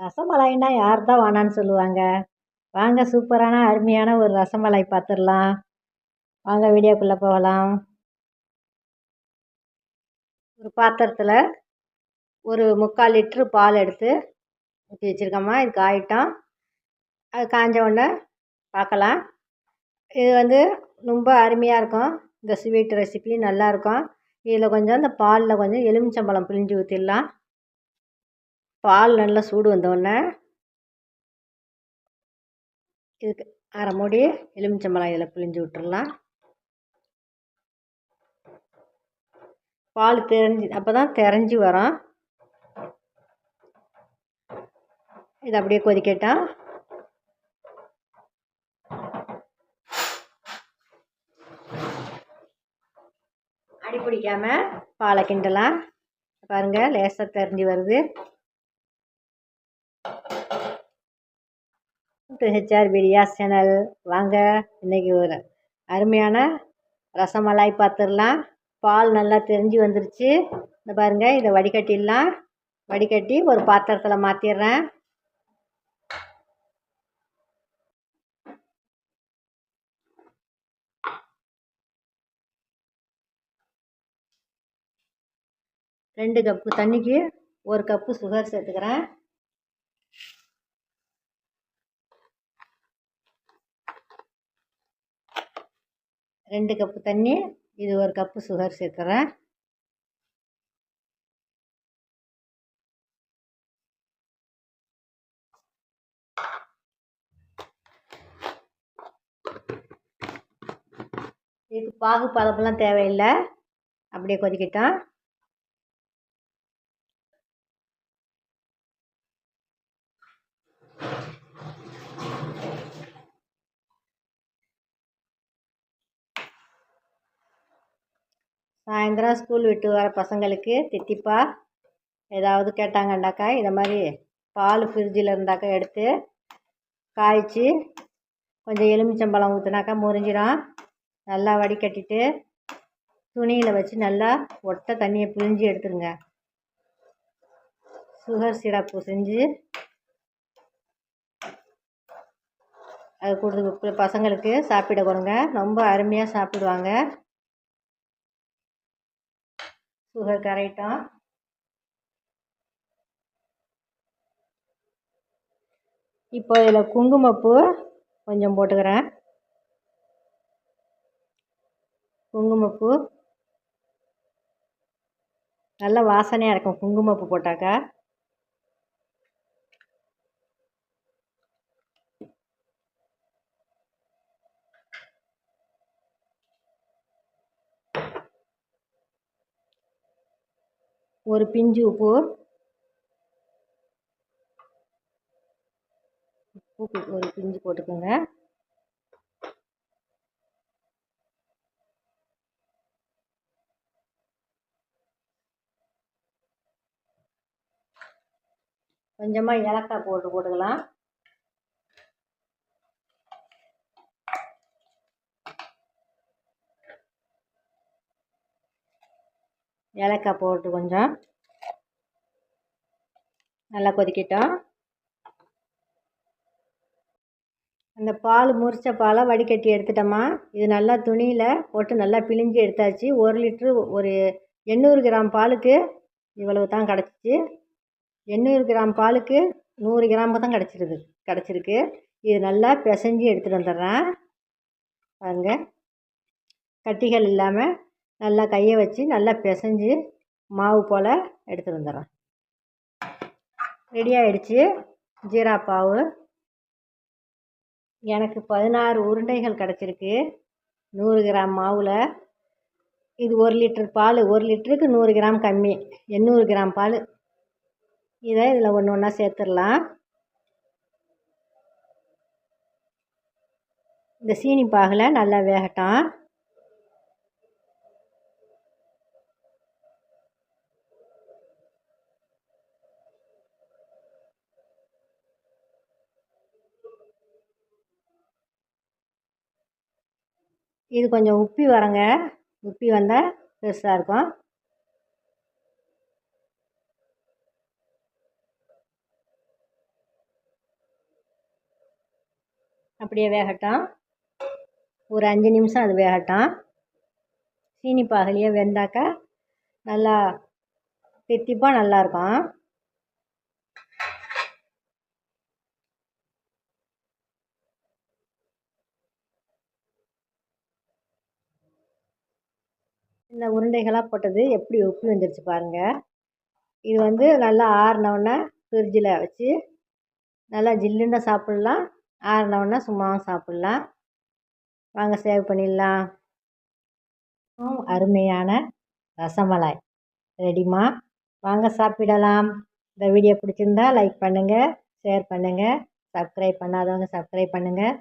ரசமலாய்னா யார் தான் வேணான்னு சொல்லுவாங்க. வாங்க சூப்பரான அருமையான ஒரு ரசமலாய் பார்த்துடலாம். வாங்க வீடியோக்குள்ளே போகலாம். ஒரு பாத்திரத்தில் ஒரு 3/4 லிட்ரு பால் எடுத்து ஊற்றி வச்சுருக்கோம்மா. இது காயட்டும். அது காய்ஞ்ச உடனே பார்க்கலாம். இது ரொம்ப அருமையாக இருக்கும். இந்த ஸ்வீட் ரெசிபி நல்லாயிருக்கும். இதில் கொஞ்சம் இந்த பாலில் கொஞ்சம் எலுமிச்சம்பழம் பிழிஞ்சு ஊற்றிடலாம். பால் நல்லா சூடு வந்தோடனே இதுக்கு அரை மூடி எலுமிச்சம்பழம் இதில் பிழிஞ்சு விட்டுறலாம். பால் அப்போ தான் திரஞ்சி வரும். இது அப்படியே கொதிக்கட்டும். அடி பிடிக்காமல் பாலை கிண்டலாம். பாருங்கள், லேசாக தெரிஞ்சு வருது. ஹெச்ஆர் பிரியாஸ் சேனல் வாங்க. இன்றைக்கி ஒரு அருமையான ரசமலாய் பார்த்துடலாம். பால் நல்லா தெரிஞ்சு வந்துருச்சு. இந்த பாருங்கள், இதை வடிகட்டிடலாம். வடிகட்டி ஒரு பாத்திரத்தில் மாற்றிடுறேன். ரெண்டு கப்பு தண்ணிக்கு 1 கப்பு சுகர் சேர்த்துக்கிறேன். ரெண்டு கப்பு தண்ணி, இது 1 கப்பு சுகர் சேர்க்குறேன். இதுக்கு பாகு பதப்பெல்லாம் தேவையில்லை, அப்படியே கொதிக்கட்டும். சாயந்தரம் ஸ்கூல் விட்டு வர பசங்களுக்கு தித்திப்பா ஏதாவது கேட்டாங்கன்னாக்கா இதை மாதிரி பால் ஃப்ரிட்ஜில் இருந்தாக்கா எடுத்து காய்ச்சி கொஞ்சம் எலுமிச்சம்பழம் ஊற்றினாக்கா முறிஞ்சிடும். நல்லா வடிகட்டிட்டு துணியில் வச்சு நல்லா ஒட்டை தண்ணியை பிழிஞ்சு எடுத்துருங்க. சுகர் சிரப்பு செஞ்சு அது கொடுத்து பசங்களுக்கு சாப்பிட கொடுங்க. ரொம்ப அருமையாக சாப்பிடுவாங்க. சுகர் கரையட்டும். இப்போ இதில் குங்குமப்பூ கொஞ்சம் போட்டுக்கிறேன். குங்குமப்பூ நல்ல வாசனையாக இருக்கும் குங்குமப்பூ போட்டாக்கா. ஒரு பிஞ்சு உப்பு ஒரு பிஞ்சு போட்டுக்கோங்க. கொஞ்சமாக ஏலக்காய் போட்டுக்கலாம். ஏலக்காய் போட்டு கொஞ்சம் நல்லா கொதிக்கட்டும். அந்த பால் முறிச்ச பாலை வடிகட்டி எடுத்துட்டோமா. இது நல்லா துணியில் போட்டு நல்லா பிழிஞ்சு எடுத்தாச்சு. 1 லிட்ரு ஒரு 800 கிராம் பாலுக்கு இவ்வளவு தான் கிடச்சிச்சு. 800 கிராம் பாலுக்கு 100 கிராம் தான் கிடச்சிருக்கு. இது நல்லா பிசைஞ்சு எடுத்துகிட்டு வந்துடுறேன். பாருங்க, கட்டிகள் இல்லாமல் நல்லா கையை வச்சு நல்லா பிசைஞ்சு மாவு போல் எடுத்துகிட்டு வந்துடுறேன். ரெடி ஆகிடுச்சு ஜீரா பாவு. எனக்கு 16 உருண்டைகள் கிடச்சிருக்கு 100 கிராம் மாவில். இது 1 லிட்டர் பால். 1 லிட்டருக்கு 100 கிராம் கம்மி, 800 கிராம் பால். இதை இதில் ஒன்று ஒன்றா சேர்த்துடலாம். இந்த சீனி பாகில் நல்லா வேகட்டும். இது கொஞ்சம் உப்பி வரங்க. உப்பி வந்தால் பெருசாக இருக்கும். அப்படியே வேகட்டும். ஒரு 5 நிமிஷம் அது வேகட்டும். சீனி பாகுலேயே வெந்தாக்கா நல்லா தித்திப்பாக நல்லாயிருக்கும். இந்த உருண்டைகளாக போட்டது எப்படி உப்பி வந்துருச்சு பாருங்கள். இது வந்து நல்லா ஆறினவுடனே ஃப்ரிட்ஜில் வச்சு நல்லா ஜில்லுன்னு சாப்பிட்லாம், ஆறினவுடனே சும்மாவும் சாப்பிட்லாம். வாங்க சேவ் பண்ணிடலாம். அருமையான ரசமலாய் ரெடிமா, வாங்க சாப்பிடலாம். இந்த வீடியோ பிடிச்சிருந்தா லைக் பண்ணுங்கள், ஷேர் பண்ணுங்கள், சப்ஸ்கிரைப் பண்ணாதவங்க சப்ஸ்கிரைப் பண்ணுங்கள்.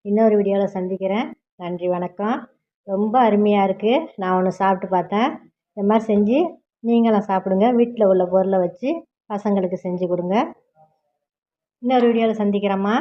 இன்னொரு வீடியோவில் சந்திக்கிறேன். நன்றி, வணக்கம். ரொம்ப அருமையாக இருக்குது. நான் ஒன்று சாப்பிட்டு பார்த்தேன். இந்த மாதிரி செஞ்சு நீங்களும் சாப்பிடுங்க. வீட்டில் உள்ள பொருளை வச்சு பசங்களுக்கு செஞ்சு கொடுங்க. இன்னொரு வீடியோவில் சந்திக்கிறேம்மா.